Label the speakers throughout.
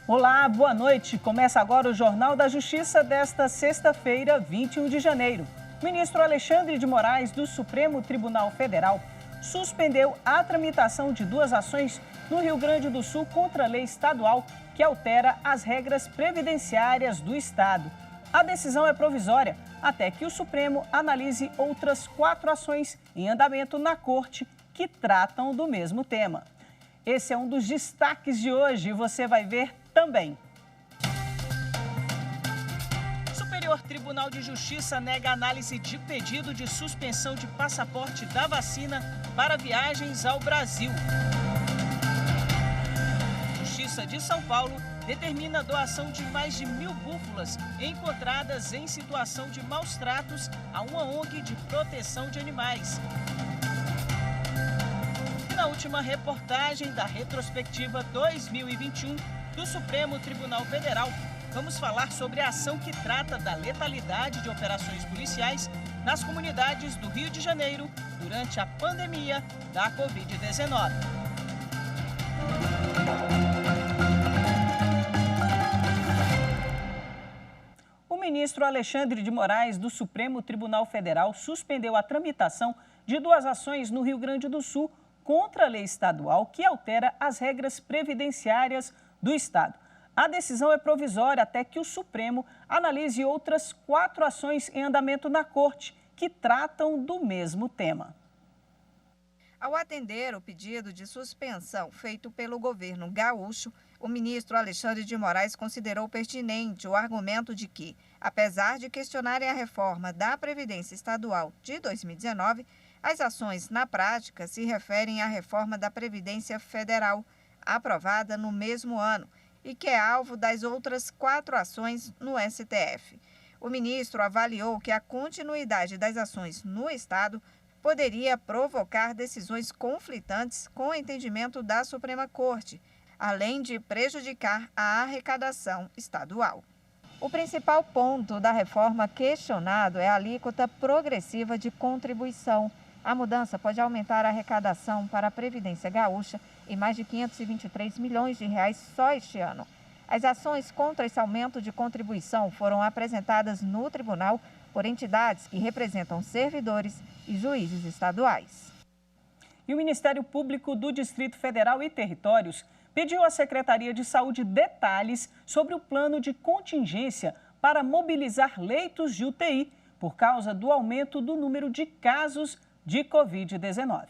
Speaker 1: Olá, boa noite. Começa agora o Jornal da Justiça desta sexta-feira, 21 de janeiro. O ministro Alexandre de Moraes, do Supremo Tribunal Federal, suspendeu a tramitação de duas ações no Rio Grande do Sul contra a lei estadual que altera as regras previdenciárias do Estado. A decisão é provisória até que o Supremo analise outras 4 ações em andamento na Corte que tratam do mesmo tema. Esse é um dos destaques de hoje e você vai ver também. Superior Tribunal de Justiça nega análise de pedido de suspensão de passaporte da vacina para viagens ao Brasil. Justiça de São Paulo determina a doação de mais de 1.000 búfalas encontradas em situação de maus tratos a uma ONG de proteção de animais. E na última reportagem da retrospectiva 2021 do Supremo Tribunal Federal, vamos falar sobre a ação que trata da letalidade de operações policiais nas comunidades do Rio de Janeiro durante a pandemia da Covid-19. O ministro Alexandre de Moraes, do Supremo Tribunal Federal, suspendeu a tramitação de 2 ações no Rio Grande do Sul contra a lei estadual que altera as regras previdenciárias do Estado. A decisão é provisória até que o Supremo analise outras 4 ações em andamento na Corte que tratam do mesmo tema.
Speaker 2: Ao atender o pedido de suspensão feito pelo governo gaúcho, o ministro Alexandre de Moraes considerou pertinente o argumento de que, apesar de questionarem a reforma da Previdência Estadual de 2019, as ações na prática se referem à reforma da Previdência Federal, aprovada no mesmo ano, e que é alvo das outras 4 ações no STF. O ministro avaliou que a continuidade das ações no Estado poderia provocar decisões conflitantes com o entendimento da Suprema Corte, além de prejudicar a arrecadação estadual. O principal ponto da reforma questionado é a alíquota progressiva de contribuição. A mudança pode aumentar a arrecadação para a Previdência Gaúcha em mais de 523 milhões de reais só este ano. As ações contra esse aumento de contribuição foram apresentadas no tribunal por entidades que representam servidores e juízes estaduais.
Speaker 1: E o Ministério Público do Distrito Federal e Territórios pediu à Secretaria de Saúde detalhes sobre o plano de contingência para mobilizar leitos de UTI por causa do aumento do número de casos de Covid-19.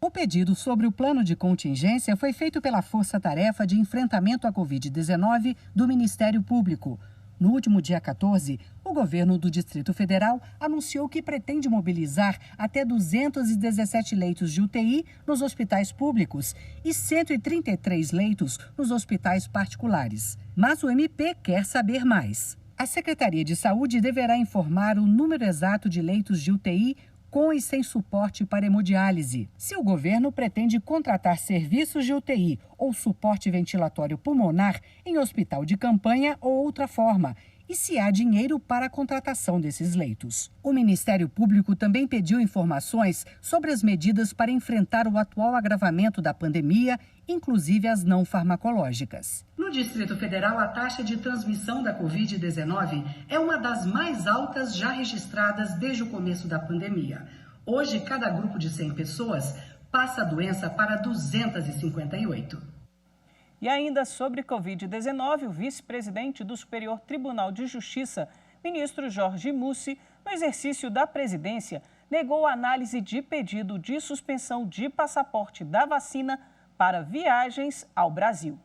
Speaker 3: O pedido sobre o plano de contingência foi feito pela Força Tarefa de Enfrentamento à Covid-19 do Ministério Público. No último dia 14, o governo do Distrito Federal anunciou que pretende mobilizar até 217 leitos de UTI nos hospitais públicos e 133 leitos nos hospitais particulares. Mas o MP quer saber mais. A Secretaria de Saúde deverá informar o número exato de leitos de UTI com e sem suporte para hemodiálise. Se o governo pretende contratar serviços de UTI ou suporte ventilatório pulmonar em hospital de campanha ou outra forma, e se há dinheiro para a contratação desses leitos. O Ministério Público também pediu informações sobre as medidas para enfrentar o atual agravamento da pandemia, inclusive as não farmacológicas. No Distrito Federal, a taxa de transmissão da Covid-19 é uma das mais altas já registradas desde o começo da pandemia. Hoje, cada grupo de 100 pessoas passa a doença para 258.
Speaker 1: E ainda sobre Covid-19, o vice-presidente do Superior Tribunal de Justiça, ministro Jorge Mussi, no exercício da presidência, negou a análise de pedido de suspensão de passaporte da vacina para viagens ao Brasil.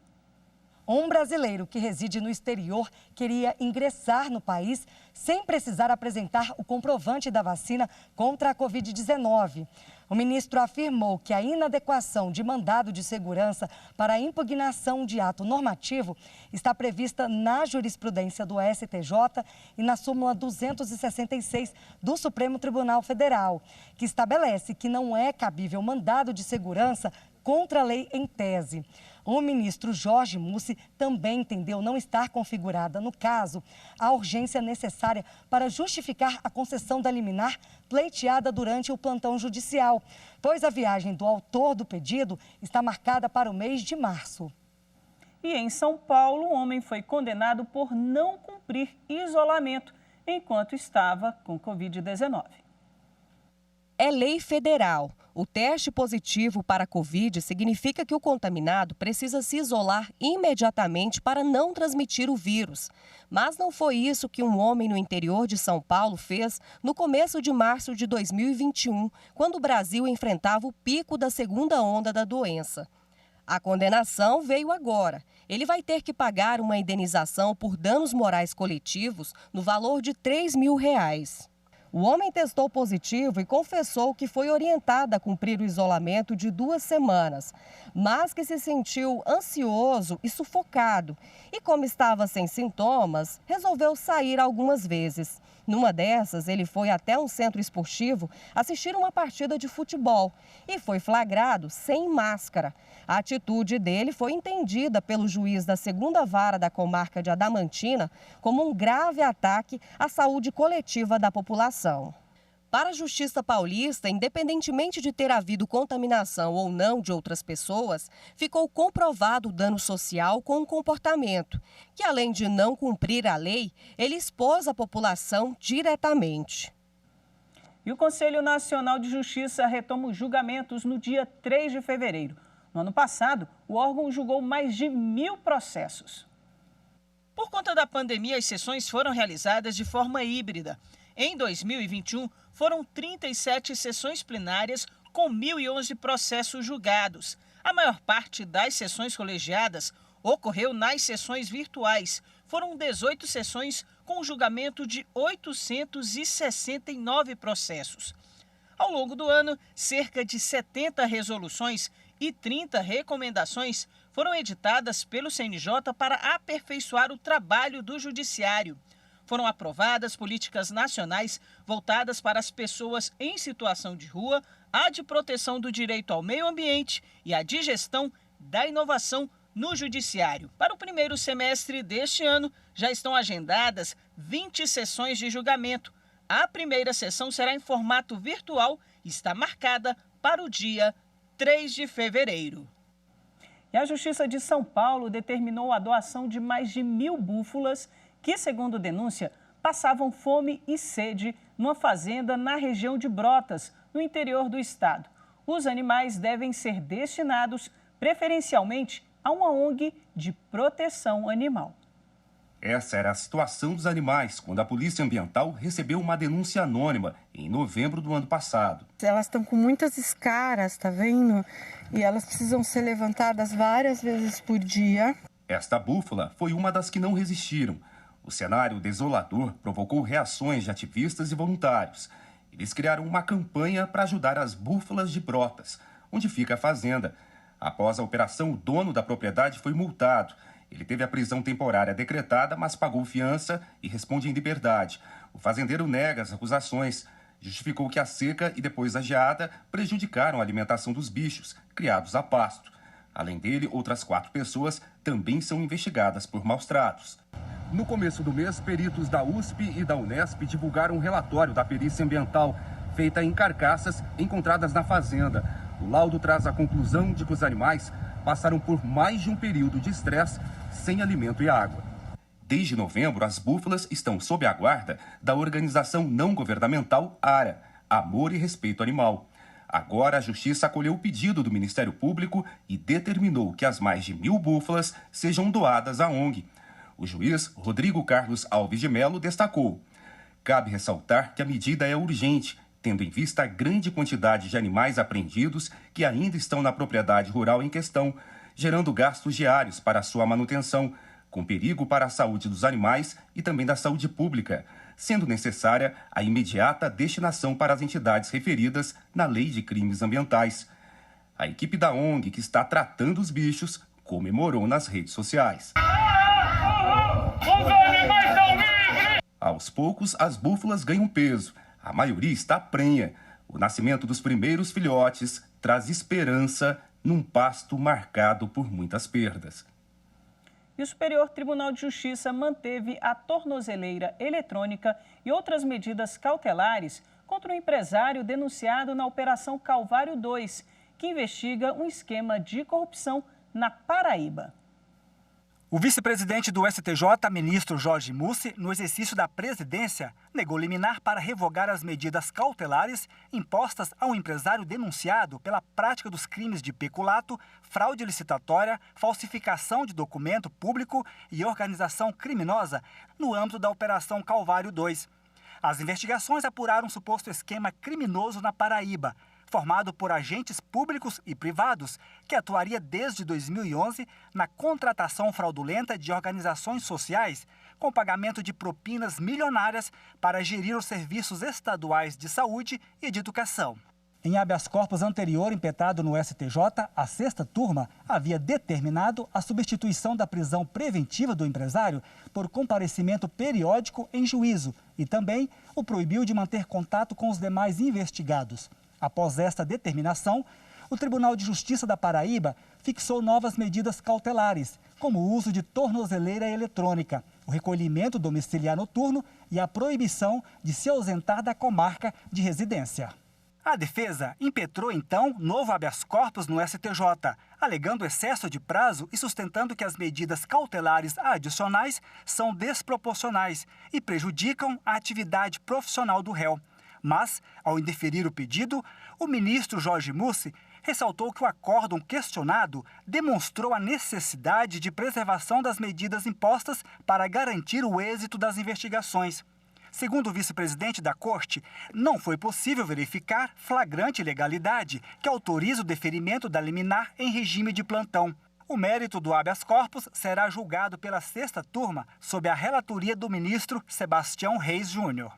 Speaker 4: Um brasileiro que reside no exterior queria ingressar no país sem precisar apresentar o comprovante da vacina contra a Covid-19. O ministro afirmou que a inadequação de mandado de segurança para a impugnação de ato normativo está prevista na jurisprudência do STJ e na súmula 266 do Supremo Tribunal Federal, que estabelece que não é cabível mandado de segurança contra a lei em tese. O ministro Jorge Mussi também entendeu não estar configurada, no caso, a urgência necessária para justificar a concessão da liminar pleiteada durante o plantão judicial, pois a viagem do autor do pedido está marcada para o mês de março.
Speaker 1: E em São Paulo, um homem foi condenado por não cumprir isolamento enquanto estava com Covid-19.
Speaker 5: É lei federal. O teste positivo para a Covid significa que o contaminado precisa se isolar imediatamente para não transmitir o vírus. Mas não foi isso que um homem no interior de São Paulo fez no começo de março de 2021, quando o Brasil enfrentava o pico da segunda onda da doença. A condenação veio agora. Ele vai ter que pagar uma indenização por danos morais coletivos no valor de R$ 3.000. O homem testou positivo e confessou que foi orientado a cumprir o isolamento de 2 semanas, mas que se sentiu ansioso e sufocado. E como estava sem sintomas, resolveu sair algumas vezes. Numa dessas, ele foi até um centro esportivo assistir uma partida de futebol e foi flagrado sem máscara. A atitude dele foi entendida pelo juiz da 2ª Vara da Comarca de Adamantina como um grave ataque à saúde coletiva da população. Para a Justiça Paulista, independentemente de ter havido contaminação ou não de outras pessoas, ficou comprovado o dano social com o comportamento, que além de não cumprir a lei, ele expôs a população diretamente.
Speaker 1: E o Conselho Nacional de Justiça retoma os julgamentos no dia 3 de fevereiro. No ano passado, o órgão julgou mais de 1.000 processos. Por conta da pandemia, as sessões foram realizadas de forma híbrida. Em 2021, foram 37 sessões plenárias com 1.011 processos julgados. A maior parte das sessões colegiadas ocorreu nas sessões virtuais. Foram 18 sessões com julgamento de 869 processos. Ao longo do ano, cerca de 70 resoluções e 30 recomendações foram editadas pelo CNJ para aperfeiçoar o trabalho do judiciário. Foram aprovadas políticas nacionais voltadas para as pessoas em situação de rua, a de proteção do direito ao meio ambiente e a de gestão da inovação no judiciário. Para o primeiro semestre deste ano, já estão agendadas 20 sessões de julgamento. A primeira sessão será em formato virtual e está marcada para o dia 3 de fevereiro. E a Justiça de São Paulo determinou a doação de mais de 1.000 búfalas que, segundo denúncia, passavam fome e sede numa fazenda na região de Brotas, no interior do estado. Os animais devem ser destinados preferencialmente a uma ONG de proteção animal.
Speaker 6: Essa era a situação dos animais quando a Polícia Ambiental recebeu uma denúncia anônima em novembro do ano passado.
Speaker 7: Elas estão com muitas escaras, tá vendo? E elas precisam ser levantadas várias vezes por dia.
Speaker 6: Esta búfala foi uma das que não resistiram. O cenário desolador provocou reações de ativistas e voluntários. Eles criaram uma campanha para ajudar as búfalas de Brotas, onde fica a fazenda. Após a operação, o dono da propriedade foi multado. Ele teve a prisão temporária decretada, mas pagou fiança e responde em liberdade. O fazendeiro nega as acusações. Justificou que a seca e depois a geada prejudicaram a alimentação dos bichos, criados a pasto. Além dele, outras 4 pessoas também são investigadas por maus-tratos. No começo do mês, peritos da USP e da Unesp divulgaram um relatório da perícia ambiental feita em carcaças encontradas na fazenda. O laudo traz a conclusão de que os animais passaram por mais de um período de estresse sem alimento e água. Desde novembro, as búfalas estão sob a guarda da organização não governamental ARA, Amor e Respeito Animal. Agora, a Justiça acolheu o pedido do Ministério Público e determinou que as mais de 1.000 búfalas sejam doadas à ONG. O juiz Rodrigo Carlos Alves de Mello destacou: cabe ressaltar que a medida é urgente, tendo em vista a grande quantidade de animais apreendidos que ainda estão na propriedade rural em questão, gerando gastos diários para sua manutenção, com perigo para a saúde dos animais e também da saúde pública, sendo necessária a imediata destinação para as entidades referidas na Lei de Crimes Ambientais. A equipe da ONG que está tratando os bichos comemorou nas redes sociais. Aos poucos, as búfalas ganham peso. A maioria está prenha. O nascimento dos primeiros filhotes traz esperança num pasto marcado por muitas perdas.
Speaker 1: E o Superior Tribunal de Justiça manteve a tornozeleira eletrônica e outras medidas cautelares contra um empresário denunciado na Operação Calvário 2, que investiga um esquema de corrupção na Paraíba.
Speaker 8: O vice-presidente do STJ, ministro Jorge Mussi, no exercício da presidência, negou liminar para revogar as medidas cautelares impostas ao empresário denunciado pela prática dos crimes de peculato, fraude licitatória, falsificação de documento público e organização criminosa no âmbito da Operação Calvário II. As investigações apuraram um suposto esquema criminoso na Paraíba, formado por agentes públicos e privados, que atuaria desde 2011 na contratação fraudulenta de organizações sociais, com pagamento de propinas milionárias para gerir os serviços estaduais de saúde e de educação. Em habeas corpus anterior impetrado no STJ, a sexta turma havia determinado a substituição da prisão preventiva do empresário por comparecimento periódico em juízo e também o proibiu de manter contato com os demais investigados. Após esta determinação, o Tribunal de Justiça da Paraíba fixou novas medidas cautelares, como o uso de tornozeleira eletrônica, o recolhimento domiciliar noturno e a proibição de se ausentar da comarca de residência. A defesa impetrou, então, novo habeas corpus no STJ, alegando excesso de prazo e sustentando que as medidas cautelares adicionais são desproporcionais e prejudicam a atividade profissional do réu. Mas, ao indeferir o pedido, o ministro Jorge Mussi ressaltou que o acórdão questionado demonstrou a necessidade de preservação das medidas impostas para garantir o êxito das investigações. Segundo o vice-presidente da Corte, não foi possível verificar flagrante ilegalidade que autoriza o deferimento da liminar em regime de plantão. O mérito do habeas corpus será julgado pela sexta turma sob a relatoria do ministro Sebastião Reis Júnior.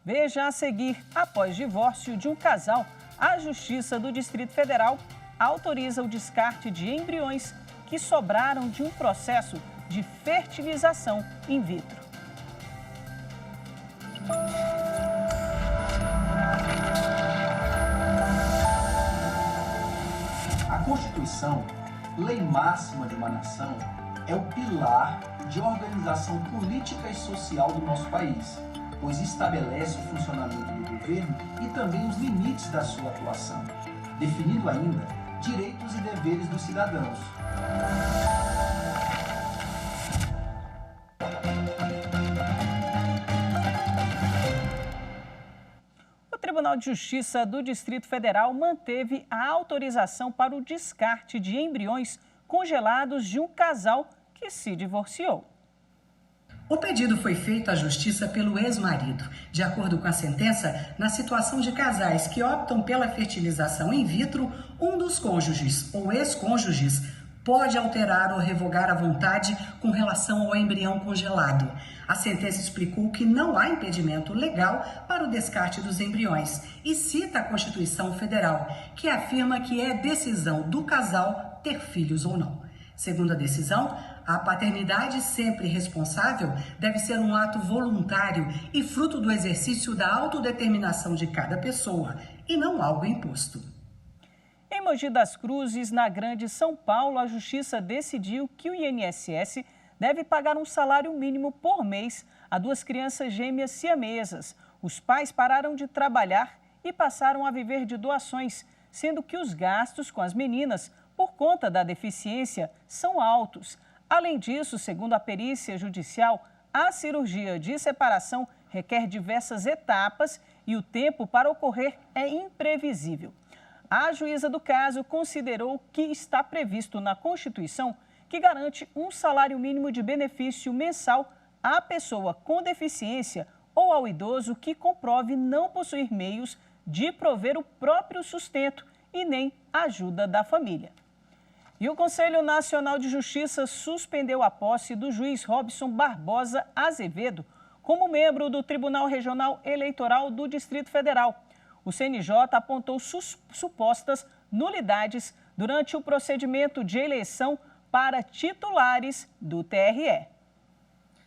Speaker 1: Veja a seguir, após divórcio de um casal, a Justiça do Distrito Federal autoriza o descarte de embriões que sobraram de um processo de fertilização in vitro.
Speaker 9: A Constituição, lei máxima de uma nação, é o pilar de organização política e social do nosso país, pois estabelece o funcionamento do governo e também os limites da sua atuação, definindo ainda direitos e deveres dos cidadãos.
Speaker 1: O Tribunal de Justiça do Distrito Federal manteve a autorização para o descarte de embriões congelados de um casal que se divorciou.
Speaker 3: O pedido foi feito à Justiça pelo ex-marido. De acordo com a sentença, na situação de casais que optam pela fertilização in vitro, um dos cônjuges ou ex-cônjuges pode alterar ou revogar a vontade com relação ao embrião congelado. A sentença explicou que não há impedimento legal para o descarte dos embriões e cita a Constituição Federal, que afirma que é decisão do casal ter filhos ou não. Segundo a decisão, a paternidade sempre responsável deve ser um ato voluntário e fruto do exercício da autodeterminação de cada pessoa e não algo imposto.
Speaker 1: Em Mogi das Cruzes, na Grande São Paulo, a Justiça decidiu que o INSS deve pagar um salário mínimo por mês a duas crianças gêmeas siamesas. Os pais pararam de trabalhar e passaram a viver de doações, sendo que os gastos com as meninas, por conta da deficiência, são altos. Além disso, segundo a perícia judicial, a cirurgia de separação requer diversas etapas e o tempo para ocorrer é imprevisível. A juíza do caso considerou que está previsto na Constituição que garante um salário mínimo de benefício mensal à pessoa com deficiência ou ao idoso que comprove não possuir meios de prover o próprio sustento e nem ajuda da família. E o Conselho Nacional de Justiça suspendeu a posse do juiz Robson Barbosa Azevedo como membro do Tribunal Regional Eleitoral do Distrito Federal. O CNJ apontou supostas nulidades durante o procedimento de eleição para titulares do TRE.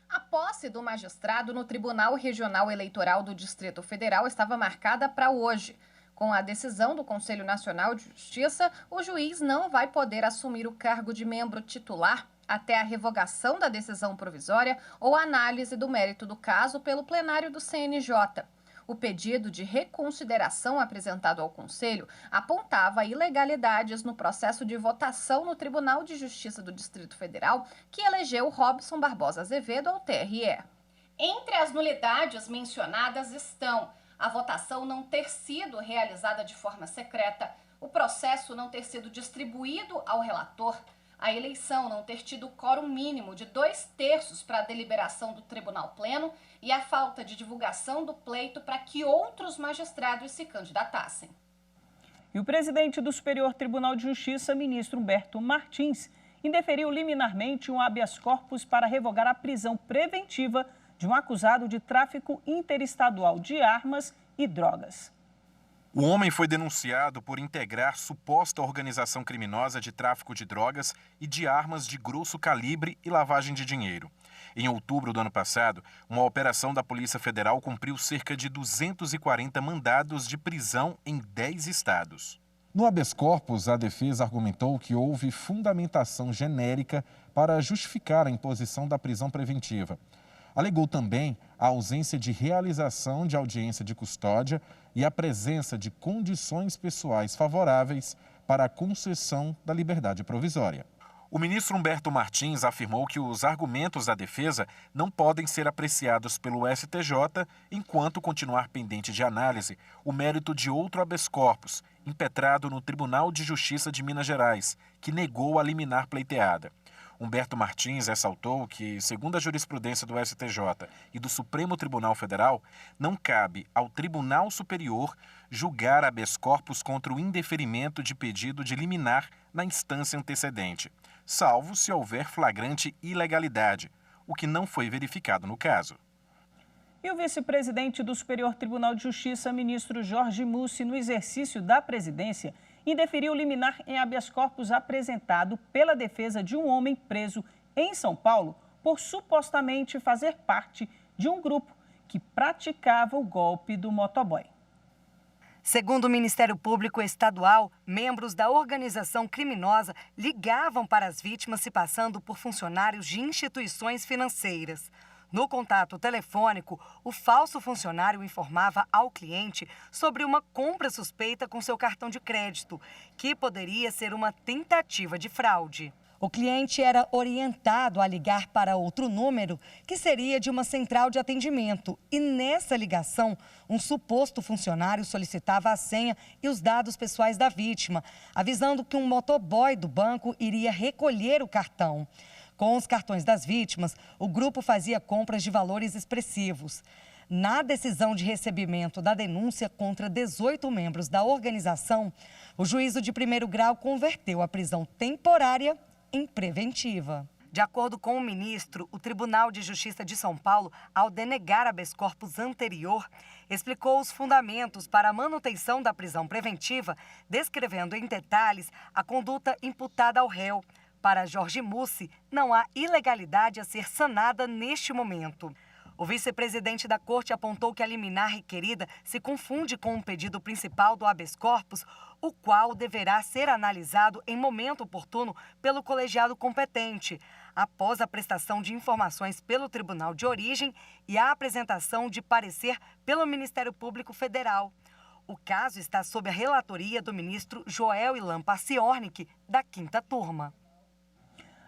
Speaker 10: A posse do magistrado no Tribunal Regional Eleitoral do Distrito Federal estava marcada para hoje. Com a decisão do Conselho Nacional de Justiça, o juiz não vai poder assumir o cargo de membro titular até a revogação da decisão provisória ou análise do mérito do caso pelo plenário do CNJ. O pedido de reconsideração apresentado ao Conselho apontava ilegalidades no processo de votação no Tribunal de Justiça do Distrito Federal, que elegeu Robson Barbosa Azevedo ao TRE. Entre as nulidades mencionadas estão a votação não ter sido realizada de forma secreta, o processo não ter sido distribuído ao relator, a eleição não ter tido quórum mínimo de 2/3 para a deliberação do Tribunal Pleno e a falta de divulgação do pleito para que outros magistrados se candidatassem.
Speaker 1: E o presidente do Superior Tribunal de Justiça, ministro Humberto Martins, indeferiu liminarmente um habeas corpus para revogar a prisão preventiva de um acusado de tráfico interestadual de armas e drogas.
Speaker 11: O homem foi denunciado por integrar suposta organização criminosa de tráfico de drogas e de armas de grosso calibre e lavagem de dinheiro. Em outubro do ano passado, uma operação da Polícia Federal cumpriu cerca de 240 mandados de prisão em 10 estados. No habeas corpus, a defesa argumentou que houve fundamentação genérica para justificar a imposição da prisão preventiva. Alegou também a ausência de realização de audiência de custódia e a presença de condições pessoais favoráveis para a concessão da liberdade provisória. O ministro Humberto Martins afirmou que os argumentos da defesa não podem ser apreciados pelo STJ enquanto continuar pendente de análise o mérito de outro habeas corpus, impetrado no Tribunal de Justiça de Minas Gerais, que negou a liminar pleiteada. Humberto Martins ressaltou que, segundo a jurisprudência do STJ e do Supremo Tribunal Federal, não cabe ao Tribunal Superior julgar habeas corpus contra o indeferimento de pedido de liminar na instância antecedente, salvo se houver flagrante ilegalidade, o que não foi verificado no caso.
Speaker 1: E o vice-presidente do Superior Tribunal de Justiça, ministro Jorge Mussi, no exercício da presidência, indeferiu liminar em habeas corpus apresentado pela defesa de um homem preso em São Paulo por supostamente fazer parte de um grupo que praticava o golpe do motoboy.
Speaker 4: Segundo o Ministério Público Estadual, membros da organização criminosa ligavam para as vítimas se passando por funcionários de instituições financeiras. No contato telefônico, o falso funcionário informava ao cliente sobre uma compra suspeita com seu cartão de crédito, que poderia ser uma tentativa de fraude. O cliente era orientado a ligar para outro número, que seria de uma central de atendimento. E nessa ligação, um suposto funcionário solicitava a senha e os dados pessoais da vítima, avisando que um motoboy do banco iria recolher o cartão. Com os cartões das vítimas, o grupo fazia compras de valores expressivos. Na decisão de recebimento da denúncia contra 18 membros da organização, o juízo de primeiro grau converteu a prisão temporária em preventiva. De acordo com o ministro, o Tribunal de Justiça de São Paulo, ao denegar habeas corpus anterior, explicou os fundamentos para a manutenção da prisão preventiva, descrevendo em detalhes a conduta imputada ao réu. Para Jorge Mussi, não há ilegalidade a ser sanada neste momento. O vice-presidente da Corte apontou que a liminar requerida se confunde com o pedido principal do habeas corpus, o qual deverá ser analisado em momento oportuno pelo colegiado competente, após a prestação de informações pelo Tribunal de Origem e a apresentação de parecer pelo Ministério Público Federal. O caso está sob a relatoria do ministro Joel Ilan Paciornik, da 5ª Turma.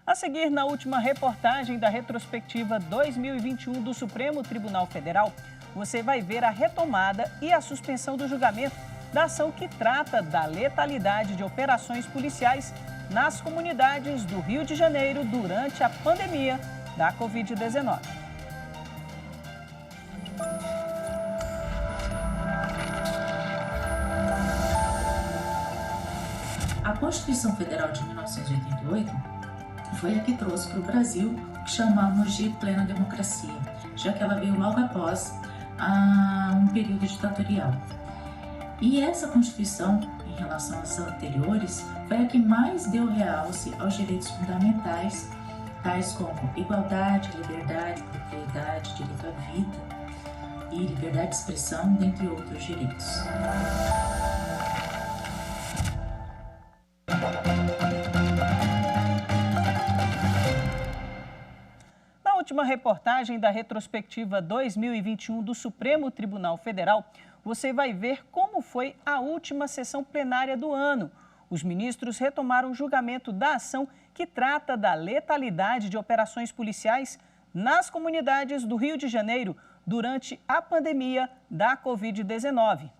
Speaker 1: A seguir, na última reportagem da retrospectiva 2021 do Supremo Tribunal Federal, você vai ver a retomada e a suspensão do julgamento da ação que trata da letalidade de operações policiais nas comunidades do Rio de Janeiro durante a pandemia da Covid-19.
Speaker 12: A Constituição Federal de 1988 foi a que trouxe para o Brasil o que chamamos de plena democracia, já que ela veio logo após um período ditatorial. E essa Constituição, em relação às anteriores, foi a que mais deu realce aos direitos fundamentais, tais como igualdade, liberdade, propriedade, direito à vida e liberdade de expressão, dentre outros direitos.
Speaker 1: Na última uma reportagem da retrospectiva 2021 do Supremo Tribunal Federal, você vai ver como foi a última sessão plenária do ano. Os ministros retomaram o julgamento da ação que trata da letalidade de operações policiais nas comunidades do Rio de Janeiro durante a pandemia da Covid-19.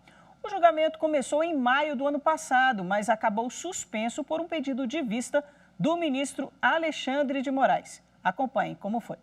Speaker 1: O julgamento começou em maio do ano passado, mas acabou suspenso por um pedido de vista do ministro Alexandre de Moraes. Acompanhem como foi.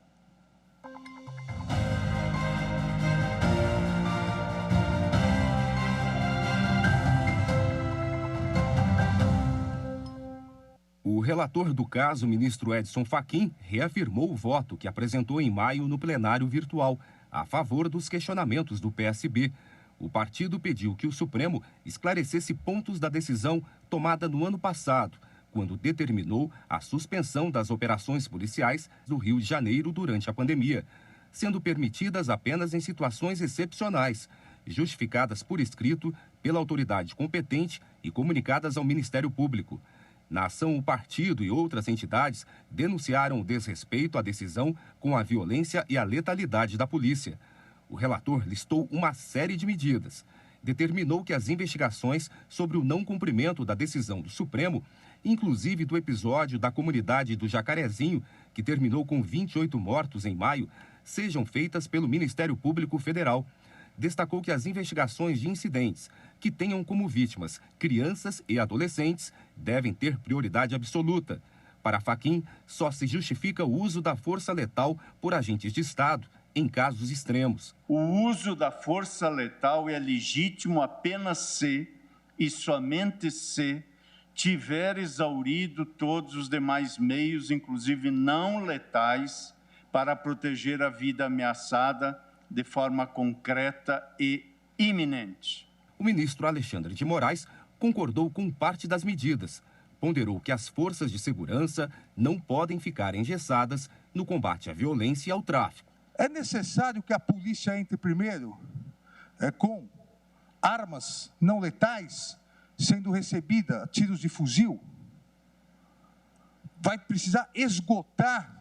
Speaker 6: O relator do caso, o ministro Edson Fachin, reafirmou o voto que apresentou em maio no plenário virtual, a favor dos questionamentos do PSB. O partido pediu que o Supremo esclarecesse pontos da decisão tomada no ano passado, quando determinou a suspensão das operações policiais do Rio de Janeiro durante a pandemia, sendo permitidas apenas em situações excepcionais, justificadas por escrito pela autoridade competente e comunicadas ao Ministério Público. Na ação, o partido e outras entidades denunciaram o desrespeito à decisão com a violência e a letalidade da polícia. O relator listou uma série de medidas. Determinou que as investigações sobre o não cumprimento da decisão do Supremo, inclusive do episódio da comunidade do Jacarezinho, que terminou com 28 mortos em maio, sejam feitas pelo Ministério Público Federal. Destacou que as investigações de incidentes que tenham como vítimas crianças e adolescentes devem ter prioridade absoluta. Para Fachin, só se justifica o uso da força letal por agentes de Estado em casos extremos.
Speaker 13: O uso da força letal é legítimo apenas se, e somente se, tiver exaurido todos os demais meios, inclusive não letais, para proteger a vida ameaçada de forma concreta e iminente.
Speaker 6: O ministro Alexandre de Moraes concordou com parte das medidas. Ponderou que as forças de segurança não podem ficar engessadas no combate à violência e ao tráfico.
Speaker 14: É necessário que a polícia entre primeiro com armas não letais sendo recebida a tiros de fuzil? Vai precisar esgotar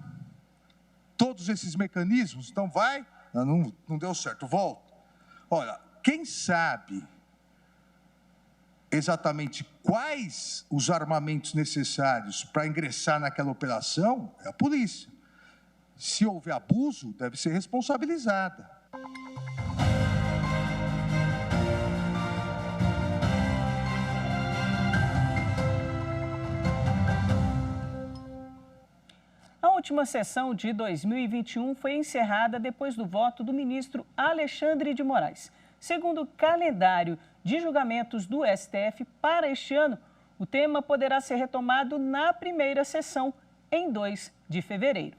Speaker 14: todos esses mecanismos? Então vai, não deu certo, volta. Olha, quem sabe exatamente quais os armamentos necessários para ingressar naquela operação é a polícia. Se houver abuso, deve ser responsabilizada.
Speaker 1: A última sessão de 2021 foi encerrada depois do voto do ministro Alexandre de Moraes. Segundo o calendário de julgamentos do STF para este ano, o tema poderá ser retomado na primeira sessão, em 2 de fevereiro.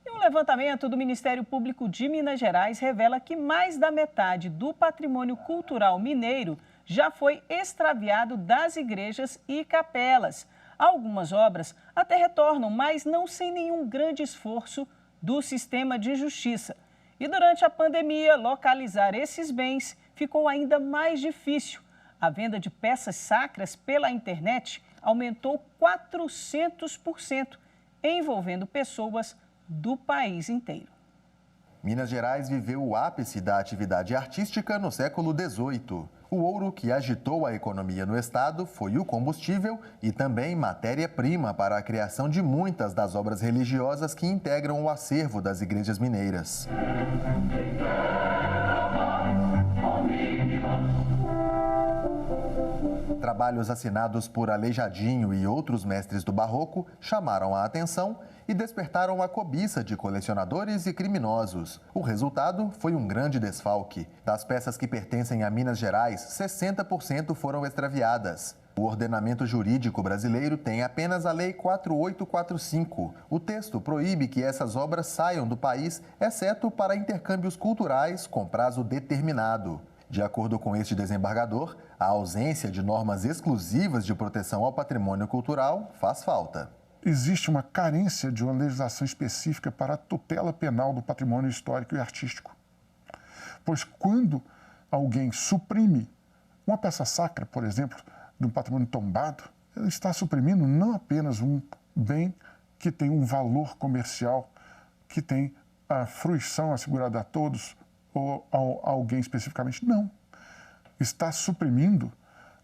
Speaker 1: E um levantamento do Ministério Público de Minas Gerais revela que mais da metade do patrimônio cultural mineiro já foi extraviado das igrejas e capelas. Algumas obras até retornam, mas não sem nenhum grande esforço do sistema de justiça. E durante a pandemia, localizar esses bens ficou ainda mais difícil. A venda de peças sacras pela internet aumentou 400%, envolvendo pessoas do país inteiro.
Speaker 15: Minas Gerais viveu o ápice da atividade artística no século XVIII. O ouro que agitou a economia no estado foi o combustível e também matéria-prima para a criação de muitas das obras religiosas que integram o acervo das igrejas mineiras. Trabalhos assinados por Aleijadinho e outros mestres do barroco chamaram a atenção e despertaram a cobiça de colecionadores e criminosos. O resultado foi um grande desfalque. Das peças que pertencem a Minas Gerais, 60% foram extraviadas. O ordenamento jurídico brasileiro tem apenas a Lei 4845. O texto proíbe que essas obras saiam do país, exceto para intercâmbios culturais com prazo determinado. De acordo com este desembargador, a ausência de normas exclusivas de proteção ao patrimônio cultural faz falta.
Speaker 16: Existe uma carência de uma legislação específica para a tutela penal do patrimônio histórico e artístico. Pois quando alguém suprime uma peça sacra, por exemplo, de um patrimônio tombado, ele está suprimindo não apenas um bem que tem um valor comercial que tem a fruição assegurada a todos ou a alguém especificamente. Não. Está suprimindo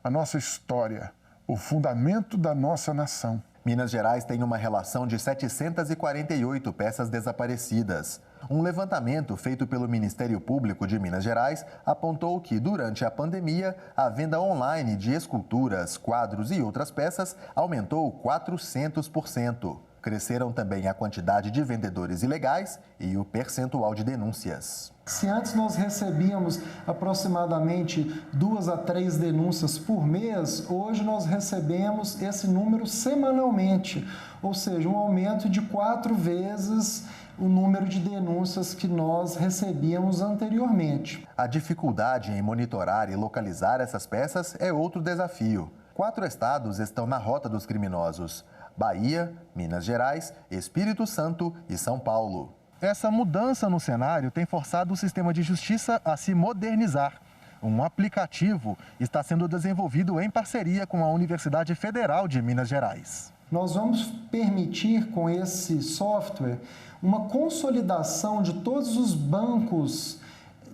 Speaker 16: a nossa história, o fundamento da nossa nação.
Speaker 15: Minas Gerais tem uma relação de 748 peças desaparecidas. Um levantamento feito pelo Ministério Público de Minas Gerais apontou que, durante a pandemia, a venda online de esculturas, quadros e outras peças aumentou 400%. Cresceram também a quantidade de vendedores ilegais e o percentual de denúncias.
Speaker 17: Se antes nós recebíamos aproximadamente 2 a 3 denúncias por mês, hoje nós recebemos esse número semanalmente, ou seja, um aumento de 4 vezes o número de denúncias que nós recebíamos anteriormente.
Speaker 15: A dificuldade em monitorar e localizar essas peças é outro desafio. 4 estados estão na rota dos criminosos: Bahia, Minas Gerais, Espírito Santo e São Paulo. Essa mudança no cenário tem forçado o sistema de justiça a se modernizar. Um aplicativo está sendo desenvolvido em parceria com a Universidade Federal de Minas Gerais.
Speaker 17: Nós vamos permitir com esse software uma consolidação de todos os bancos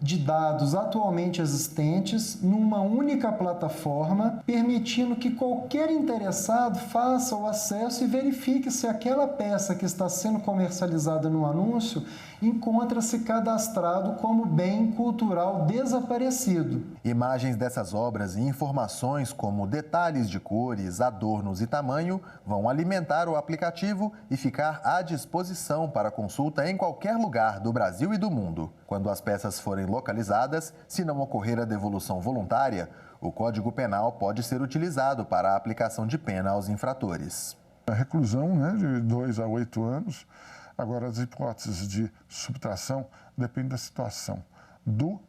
Speaker 17: de dados atualmente existentes numa única plataforma, permitindo que qualquer interessado faça o acesso e verifique se aquela peça que está sendo comercializada no anúncio encontra-se cadastrado como bem cultural desaparecido.
Speaker 15: Imagens dessas obras e informações como detalhes de cores, adornos e tamanho vão alimentar o aplicativo e ficar à disposição para consulta em qualquer lugar do Brasil e do mundo. Quando as peças forem localizadas, se não ocorrer a devolução voluntária, o Código Penal pode ser utilizado para a aplicação de pena aos infratores.
Speaker 16: A reclusão, de 2 a 8 anos. Agora, as hipóteses de subtração dependem da situação, do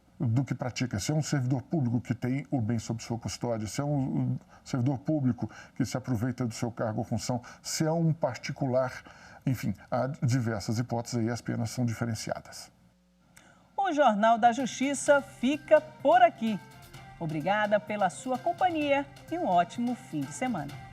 Speaker 16: que pratica. Se é um servidor público que tem o bem sob sua custódia, se é um servidor público que se aproveita do seu cargo ou função, se é um particular, enfim, há diversas hipóteses e as penas são diferenciadas.
Speaker 1: O Jornal da Justiça fica por aqui. Obrigada pela sua companhia e um ótimo fim de semana.